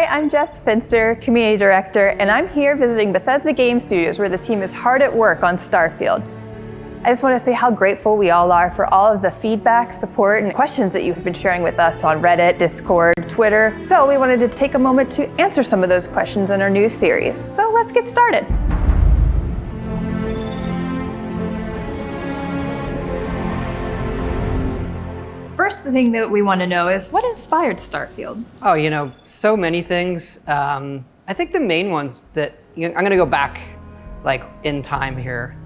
Hi, I'm Jess Finster, Community Director, and I'm here visiting Bethesda Game Studios where the team is hard at work on Starfield. I just want to say how grateful we all are for all of the feedback, support, and questions that you've been sharing with us on Reddit, Discord, Twitter. So we wanted to take a moment to answer some of those questions in our new series. So let's get started. First thing that we want to know is what inspired Starfield? Oh, so many things. I think the main ones that, I'm going to go back like in time here.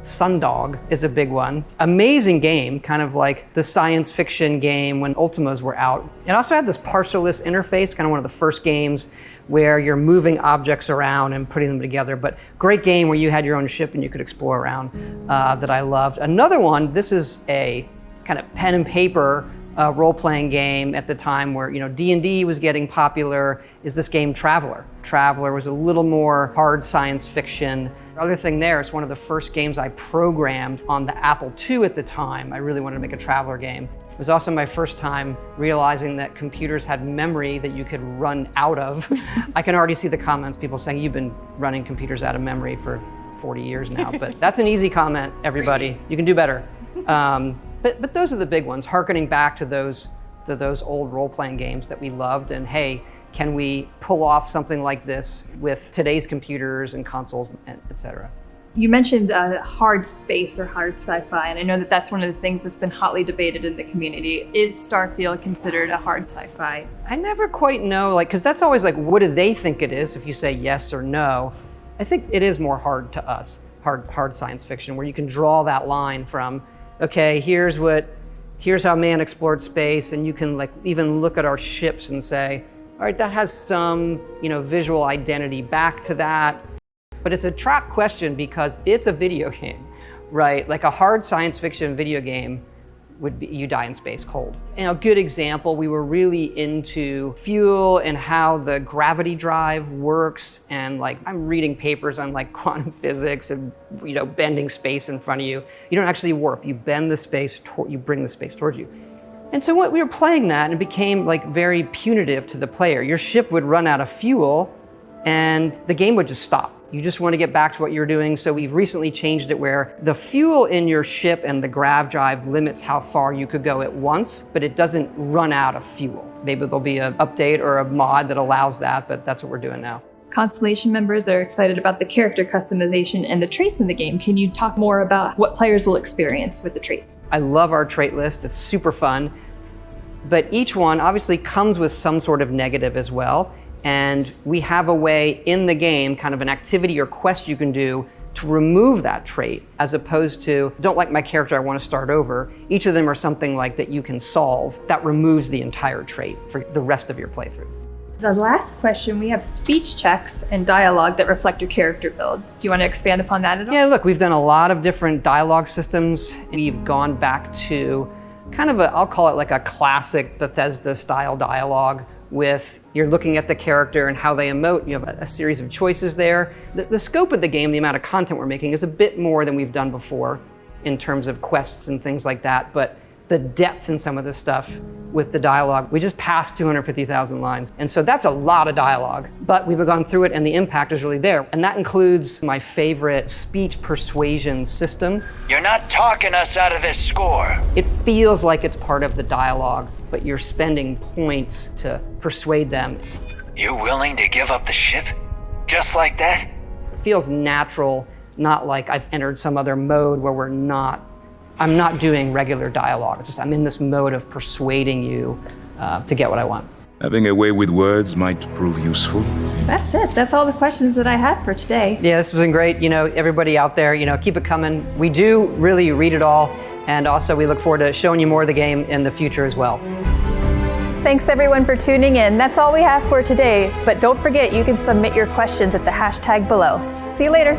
Sundog is a big one. Amazing game, kind of like the science fiction game when Ultimas were out. It also had this partialist interface, kind of one of the first games where you're moving objects around and putting them together, but great game where you had your own ship and you could explore around that I loved. Another one, this is a kind of pen and paper role-playing game at the time where D&D was getting popular, is this game Traveler. Traveler was a little more hard science fiction. The other thing there is one of the first games I programmed on the Apple II at the time. I really wanted to make a Traveler game. It was also my first time realizing that computers had memory that you could run out of. I can already see the comments, people saying, you've been running computers out of memory for 40 years now, but that's an easy comment, everybody. You can do better. But those are the big ones, hearkening back to those old role-playing games that we loved, and hey, can we pull off something like this with today's computers and consoles, et cetera. You mentioned hard space or hard sci-fi, and I know that that's one of the things that's been hotly debated in the community. Is Starfield considered a hard sci-fi? I never quite know, because that's always like, what do they think it is if you say yes or no? I think it is more hard to us, hard science fiction, where you can draw that line from, okay, here's how man explored space, and you can even look at our ships and say, all right, that has some visual identity back to that. But it's a trap question because it's a video game, right? Like a hard science fiction video game would be you die in space cold. And a good example, we were really into fuel and how the gravity drive works, and I'm reading papers on quantum physics and bending space in front of you. You don't actually warp, you bend the space, you bring the space towards you. And so we were playing that, and it became very punitive to the player. Your ship would run out of fuel and the game would just stop. You just want to get back to what you're doing. So we've recently changed it where the fuel in your ship and the grav drive limits how far you could go at once, but it doesn't run out of fuel. Maybe there'll be an update or a mod that allows that, but that's what we're doing now. Constellation members are excited about the character customization and the traits in the game. Can you talk more about what players will experience with the traits? I love our trait list. It's super fun. But each one obviously comes with some sort of negative as well. And we have a way in the game, kind of an activity or quest you can do to remove that trait, as opposed to, don't like my character, I want to start over. Each of them are something that you can solve that removes the entire trait for the rest of your playthrough. The last question, we have speech checks and dialogue that reflect your character build. Do you want to expand upon that at all? Yeah, look, we've done a lot of different dialogue systems. We've gone back to kind of I'll call it a classic Bethesda style dialogue with you're looking at the character and how they emote. You have a series of choices there. The scope of the game, the amount of content we're making is a bit more than we've done before in terms of quests and things like that, but the depth in some of this stuff with the dialogue, we just passed 250,000 lines. And so that's a lot of dialogue, but we've gone through it and the impact is really there. And that includes my favorite speech persuasion system. You're not talking us out of this score. It feels like it's part of the dialogue, but you're spending points to persuade them. You willing to give up the ship? Just like that? It feels natural, not like I've entered some other mode where I'm not doing regular dialogue. It's just I'm in this mode of persuading you to get what I want. Having a way with words might prove useful. That's it. That's all the questions that I had for today. Yeah, this has been great. Everybody out there, keep it coming. We do really read it all. And also we look forward to showing you more of the game in the future as well. Thanks everyone for tuning in. That's all we have for today. But don't forget, you can submit your questions at the hashtag below. See you later.